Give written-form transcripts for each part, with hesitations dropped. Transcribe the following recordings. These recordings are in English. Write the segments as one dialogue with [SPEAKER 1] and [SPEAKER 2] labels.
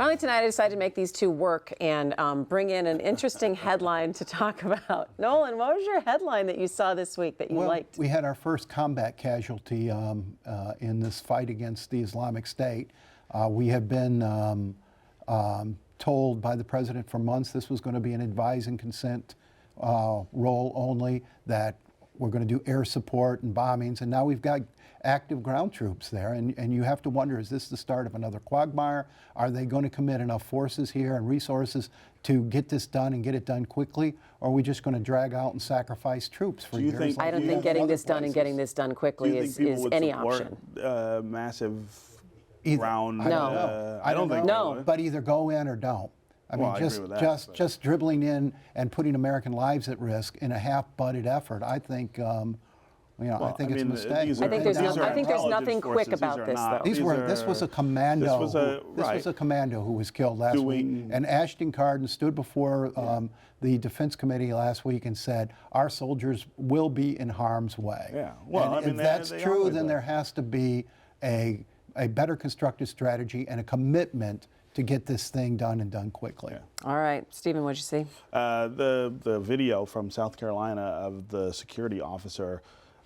[SPEAKER 1] Finally, tonight I decided to make these two work and bring in an interesting headline to talk about. Nolan, what was your headline that you saw this week that you liked?
[SPEAKER 2] We had our first combat casualty in this fight against the Islamic State. We had been told by the president for months this was going to be an advise and consent role only, that we're going to do air support and bombings, and now we've got active ground troops there, and you have to wonder, is this the start of another quagmire? Are they going to commit enough forces here and resources to get this done and get it done quickly, or are we just going to drag out and sacrifice troops for years?
[SPEAKER 1] I don't think getting this done and getting this done quickly is any option.
[SPEAKER 3] Massive
[SPEAKER 2] Either.
[SPEAKER 3] ground.
[SPEAKER 1] No.
[SPEAKER 3] I don't think.
[SPEAKER 1] No.
[SPEAKER 2] But either go in or don't. I mean, just dribbling in and putting American lives at risk in a half-butted effort, I think, I think it's a mistake.
[SPEAKER 1] I think there's nothing quick about this, though.
[SPEAKER 2] This was a commando. This was a commando who was killed last week. And Ashton Carden stood before the Defense Committee last week and said, our soldiers will be in harm's way.
[SPEAKER 3] Yeah. Well,
[SPEAKER 2] and if that's true, then there has to be a better constructed strategy and a commitment to get this thing done and done quickly.
[SPEAKER 1] Yeah. All right, Stephen, what'd you see?
[SPEAKER 3] The video from South Carolina of the security officer,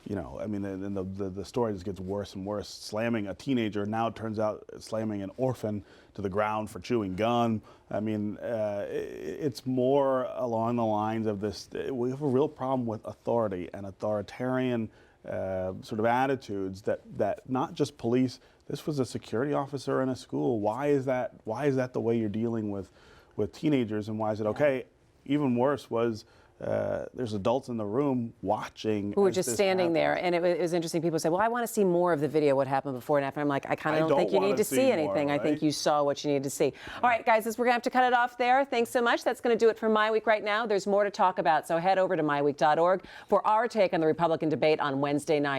[SPEAKER 3] I mean, and the story just gets worse and worse. Slamming a teenager, now it turns out slamming an orphan to the ground for chewing gum. I mean, it's more along the lines of this. We have a real problem with authority and authoritarian sort of attitudes that not just police. This was a security officer in a school. Why is that? Why is that the way you're dealing with teenagers? And why is it okay? Even worse was there's adults in the room watching. Who
[SPEAKER 1] were just standing there, and it was interesting. People say, "Well, I want to see more of the video. What happened before and after?" I'm like, I kind of don't think you need to see anything. Right? I think you saw what you needed to see. All right, guys, we're gonna have to cut it off there. Thanks so much. That's going to do it for MiWeek right now. There's more to talk about, so head over to MiWeek.org for our take on the Republican debate on Wednesday night.